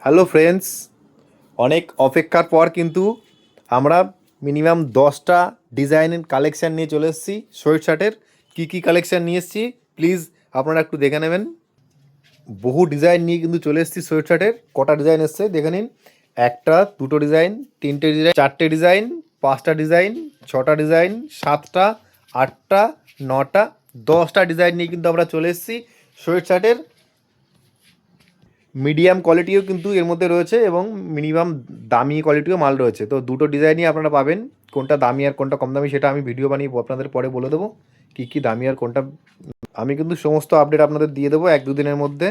Hello friends, অনেক অপেক্ষার পর কিন্তু আমরা মিনিমাম 10টা ডিজাইনের কালেকশান নিয়ে চলে এসেছি। সোয়েট শার্টের কী কালেকশান নিয়ে এসেছি প্লিজ আপনারা একটু দেখে নেবেন। বহু ডিজাইন নিয়ে কিন্তু চলে এসেছি সোয়েট শার্টের। কটা ডিজাইন এসছে দেখে নিন। একটা, দুটো ডিজাইন, তিনটে ডিজাইন, চারটে ডিজাইন, পাঁচটা ডিজাইন, ছটা ডিজাইন, সাতটা, আটটা, নটা, 10টা ডিজাইন নিয়ে কিন্তু আমরা চলে এসেছি সোয়েট শার্টের। মিডিয়াম কোয়ালিটিও কিন্তু এর মধ্যে রয়েছে এবং মিনিমাম দামি কোয়ালিটিও মাল রয়েছে। তো দুটো ডিজাইনই আপনারা পাবেন। কোনটা দামি আর কোনটা কম দামি সেটা আমি ভিডিও বানিয়ে আপনাদের পরে বলে দেবো কী দামি আর কোনটা। আমি কিন্তু সমস্ত আপডেট আপনাদের দিয়ে দেবো 1-2 দিনের মধ্যে।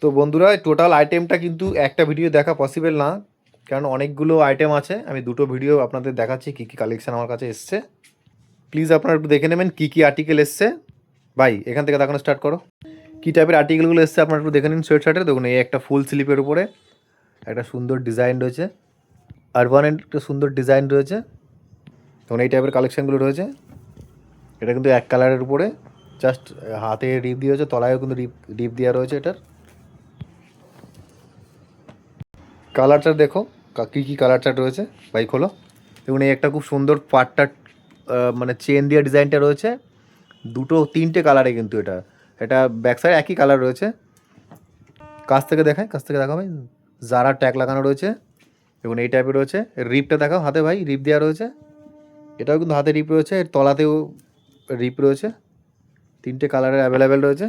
তো বন্ধুরা, টোটাল আইটেমটা কিন্তু একটা ভিডিও দেখা পসিবল না, কারণ অনেকগুলো আইটেম আছে। আমি দুটো ভিডিও আপনাদের দেখাচ্ছি কী কালেকশান আমার কাছে এসছে। প্লিজ আপনারা একটু দেখে নেবেন কী আর্টিকেল এসছে। ভাই এখান থেকে দেখানো স্টার্ট করো। কী টাইপের আর্টিকেলগুলো এসছে আপনারা একটু দেখে নিন। সোয়েট শার্টের দেখুন, এই একটা ফুল স্লিপের উপরে একটা সুন্দর ডিজাইন রয়েছে, আরবানের একটা সুন্দর ডিজাইন রয়েছে। তখন এই টাইপের কালেকশানগুলো রয়েছে। এটা কিন্তু এক কালারের উপরে জাস্ট হাতে রিপ দিয়ে রয়েছে, তলায়ও কিন্তু রিপ দেওয়া রয়েছে। এটার কালার চার্ট দেখো, কী কালার চার্ট রয়েছে। বাইক হলো দেখুন, এই একটা খুব সুন্দর পাটটা মানে চেন দিয়ে ডিজাইনটা রয়েছে। তিনটে কালারে কিন্তু এটা ব্যাক সাইড একই কালার রয়েছে। কাছ থেকে দেখাও ভাই, জারা ট্যাগ লাগানো রয়েছে। এবং এই টাইপের রয়েছে। রিপটা দেখাও হাতে ভাই, রিপ দেওয়া রয়েছে। এটাও কিন্তু হাতে রিপ রয়েছে, এর তলাতেও রিপ রয়েছে। তিনটে কালারের অ্যাভেলেবেল রয়েছে।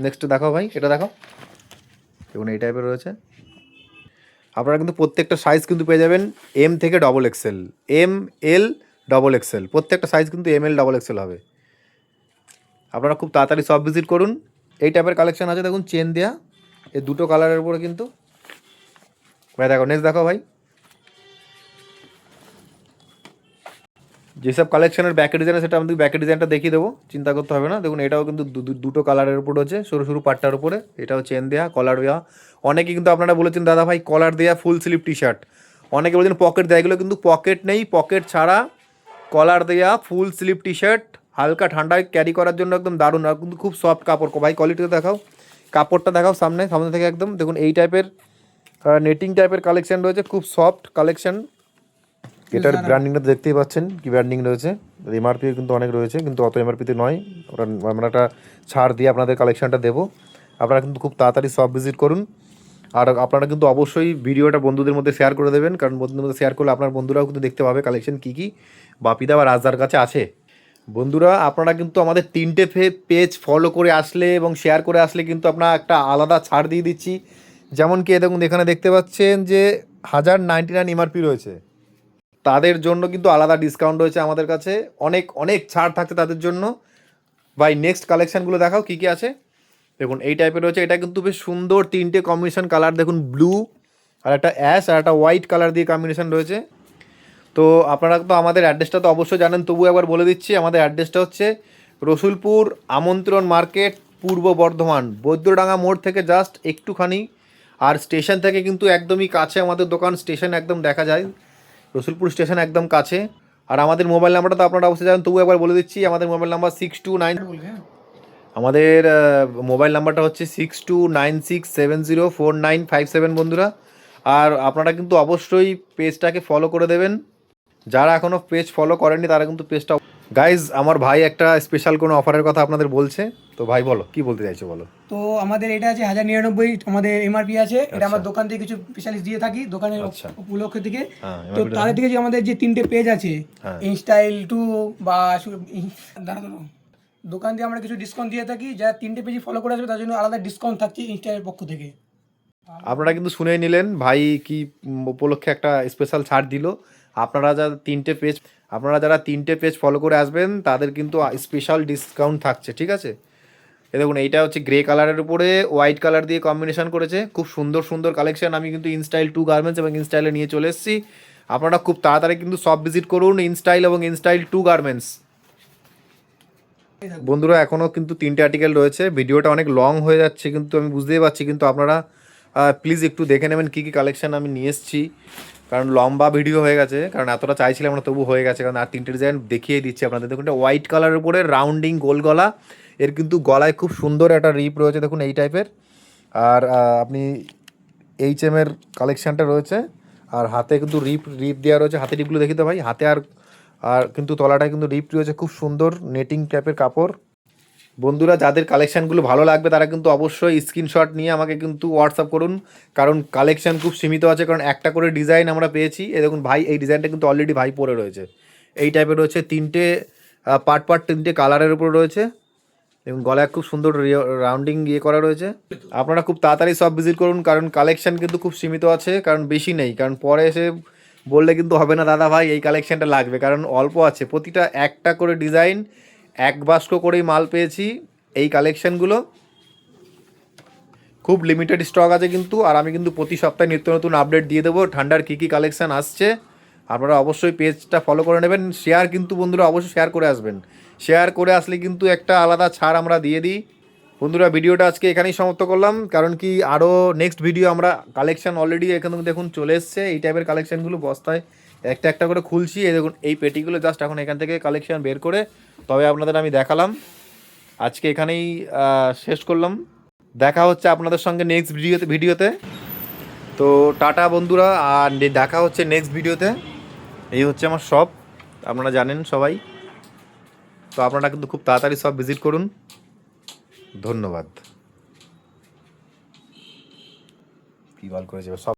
নেক্সট দেখাও ভাই, এটা দেখাও। এবং এই টাইপের রয়েছে। আপনারা কিন্তু প্রত্যেকটা সাইজ কিন্তু পেয়ে যাবেন এম থেকে XXL, ML, XXL, প্রত্যেকটা সাইজ কিন্তু ML, XXL হবে। আপনারা খুব তাড়াতাড়ি সব ভিজিট করুন। এই টাইপের কালেকশান আছে দেখুন, চেন দেওয়া, এই দুটো কালারের উপরে কিন্তু। ভাই দেখো, নেক্সট দেখো ভাই। যেসব কালেকশানের ব্যাকের ডিজাইন সেটা আমাদের ব্যাকের ডিজাইনটা দেখিয়ে দেবো, চিন্তা করতে হবে না। দেখুন এটাও কিন্তু দুটো কালারের উপর হচ্ছে, সরু সরু পাটটার উপরে। এটাও চেন দেওয়া, কলার দেওয়া। অনেকে কিন্তু আপনারা বলেছেন দাদা ভাই কলার দেওয়া ফুল স্লিভ টি শার্ট, অনেকে বলেছেন পকেট দেওয়া। এগুলো কিন্তু পকেট নেই, পকেট ছাড়া কলার দেওয়া ফুল স্লিভ টি শার্ট। হালকা ঠান্ডায় ক্যারি করার জন্য একদম দারুণ। আর কিন্তু খুব সফট কাপড় ভাই, কোয়ালিটিটা দেখাও, কাপড়টা দেখাও সামনে থেকে একদম। দেখুন এই টাইপের নেটিং টাইপের কালেকশান রয়েছে, খুব সফট কালেকশান। এটার ব্র্যান্ডিংটা দেখতেই পাচ্ছেন কি ব্র্যান্ডিং রয়েছে। এমআরপি কিন্তু অনেক রয়েছে, কিন্তু অত এমআরপিতে নয়। আমরা একটা ছাড় দিয়ে আপনাদের কালেকশানটা দেবো। আপনারা কিন্তু খুব তাড়াতাড়ি সব ভিজিট করুন। আর আপনারা কিন্তু অবশ্যই ভিডিওটা বন্ধুদের মধ্যে শেয়ার করে দেবেন, কারণ বন্ধুদের মধ্যে শেয়ার করলে আপনার বন্ধুরাও কিন্তু দেখতে পাবে কালেকশান কী বাপিদা বা রাজদার কাছে আছে। বন্ধুরা, আপনারা কিন্তু আমাদের 3টে পেজ ফলো করে আসলে এবং শেয়ার করে আসলে কিন্তু আপনারা একটা আলাদা ছাড় দিয়ে দিচ্ছি। যেমন কি দেখুন, এখানে দেখতে পাচ্ছেন যে 1099 এমআরপি রয়েছে, তাদের জন্য কিন্তু আলাদা ডিসকাউন্ট রয়েছে আমাদের কাছে। অনেক ছাড় থাকছে তাদের জন্য। ভাই নেক্সট কালেকশানগুলো দেখাও কী আছে। দেখুন এই টাইপের রয়েছে। এটা কিন্তু বেশ সুন্দর 3টে কম্বিনেশন কালার দেখুন, ব্লু আর একটা অ্যাশ আর একটা হোয়াইট কালার দিয়ে কম্বিনেশন রয়েছে। তো আপনারা তো আমাদের অ্যাড্রেসটা তো অবশ্যই জানেন, তবু একবার বলে দিচ্ছি। আমাদের অ্যাড্রেসটা হচ্ছে রসুলপুর আমন্ত্রণ মার্কেট, পূর্ব বর্ধমান, বৈদ্যডাঙ্গা মোড় থেকে জাস্ট একটুখানি। আর স্টেশন থেকে কিন্তু একদমই কাছে আমাদের দোকান, স্টেশন একদম দেখা যায়, রসুলপুর স্টেশন একদম কাছে। আর আমাদের মোবাইল নাম্বারটা তো আপনারা অবশ্যই জানেন, তবু একবার বলে দিচ্ছি। আমাদের মোবাইল নাম্বার 62 আমাদের মোবাইল নাম্বারটা হচ্ছে 6296704957 বন্ধুরা। আর আপনারা কিন্তু অবশ্যই পেজটাকে ফলো করে দেবেন। যারা এখনও পেজ ফলো করেননি তারা কিন্তু পেজটা। গাইজ, আমার ভাই একটা স্পেশাল কোনো অফারের কথা আপনাদের বলছে, তো ভাই বলো কি বলতে চাইছো বলো। তো আমাদের এটা আছে 1099 আমাদের এমআরপি আছে। এটা আমার দোকান থেকে কিছু স্পেশালিস্ট দিয়ে থাকি দোকানের উপলক্ষ থেকে। তো তাদের থেকে যে আমাদের যে 3টে পেজ আছে, ইনস্টাইল টু বা দাঁড়ানো, দোকান দিয়ে আমরা কিছু ডিসকাউন্ট দিয়ে থাকি। যারা 3টে পেজই ফলো করে আসবে তার জন্য আলাদা ডিসকাউন্ট থাকছে ইনস্টাইলের পক্ষ থেকে। আপনারা কিন্তু শুনেই নিলেন ভাই কি উপলক্ষে একটা স্পেশাল ছাড় দিল। আপনারা যারা 3টে পেজ ফলো করে আসবেন তাদের কিন্তু স্পেশাল ডিসকাউন্ট থাকছে, ঠিক আছে। এ দেখুন, এইটা হচ্ছে গ্রে কালারের উপরে হোয়াইট কালার দিয়ে কম্বিনেশন করেছে, খুব সুন্দর কালেকশন। আমি কিন্তু ইনস্টাইল 2 গার্মেন্টস এবং ইনস্টাইলে নিয়ে চলে এসেছি। আপনারা খুব তাড়াতাড়ি কিন্তু সব ভিজিট করুন, ইনস্টাইল এবং ইনস্টাইল 2 গার্মেন্টস। বন্ধুরা, এখনও কিন্তু 3টে আর্টিকেল রয়েছে। ভিডিওটা অনেক লং হয়ে যাচ্ছে কিন্তু আমি বুঝতেই পারছি, কিন্তু আপনারা প্লিজ একটু দেখে নেবেন কী কালেকশান আমি নিয়ে এসেছি, কারণ লম্বা ভিডিও হয়ে গেছে, কারণ এতটা চাইছিলাম না তবু হয়ে গেছে। কারণ আর 3টে ডিজাইন দেখিয়ে দিচ্ছি আপনাদের। দেখুন এটা হোয়াইট কালারের উপরে রাউন্ডিং গোল গলা, এর কিন্তু গলায় খুব সুন্দর একটা রিপ রয়েছে দেখুন এই টাইপের। আর আপনি HM এর কালেকশানটা রয়েছে। আর হাতে কিন্তু রিপ দেওয়া রয়েছে, হাতে রিপগুলো দেখি তো ভাই, হাতে আর আর কিন্তু তলাটায় কিন্তু রিপ রয়েছে, খুব সুন্দর নেটিং টাইপের কাপড়। বন্ধুরা যাদের কালেকশানগুলো ভালো লাগবে তারা কিন্তু অবশ্যই স্ক্রিনশট নিয়ে আমাকে কিন্তু হোয়াটসঅ্যাপ করুন, কারণ কালেকশান খুব সীমিত আছে, কারণ একটা করে ডিজাইন আমরা পেয়েছি। এ দেখুন ভাই, এই ডিজাইনটা কিন্তু অলরেডি ভাই পরে রয়েছে, এই টাইপের রয়েছে, তিনটে পার্ট তিনটে কালারের উপর রয়েছে এবং গলায় খুব সুন্দর রাউন্ডিং করা রয়েছে। আপনারা খুব তাড়াতাড়ি সব ভিজিট করুন, কারণ কালেকশান কিন্তু খুব সীমিত আছে, কারণ বেশি নেই, কারণ পরে এসে বললে কিন্তু হবে না দাদা ভাই এই কালেকশানটা লাগবে, কারণ অল্প আছে। প্রতিটা একটা করে ডিজাইন, এক বাস্ক করেই মাল পেয়েছি। এই কালেকশানগুলো খুব লিমিটেড স্টক আছে কিন্তু, আর আমি কিন্তু প্রতি সপ্তাহে নিত্য নতুন আপডেট দিয়ে দেবো ঠান্ডার কী কী কালেকশান আসছে। আপনারা অবশ্যই পেজটা ফলো করে নেবেন। শেয়ার কিন্তু বন্ধুরা অবশ্যই শেয়ার করে আসবেন, শেয়ার করে আসলে কিন্তু একটা আলাদা ছাড় আমরা দিয়ে দিই। বন্ধুরা ভিডিওটা আজকে এখানেই সমাপ্ত করলাম, কারণ কি আরও নেক্সট ভিডিও আমরা কালেকশান অলরেডি এখানে দেখুন চলে এসছে। এই টাইপের কালেকশানগুলো বস্তায় একটা একটা করে খুলছি, এই দেখুন এই পেটিগুলো জাস্ট এখন এখান থেকে কালেকশান বের করে তবে আপনাদের আমি দেখালাম। আজকে এখানেই শেষ করলাম, দেখা হচ্ছে আপনাদের সঙ্গে নেক্সট ভিডিওতে। তো টাটা বন্ধুরা, আর দেখা হচ্ছে নেক্সট ভিডিওতে। এই হচ্ছে আমার শপ, আপনারা জানেন সবাই। তো আপনারা কিন্তু খুব তাড়াতাড়ি সব ভিজিট করুন। ধন্যবাদ। কি বল করেছে সব।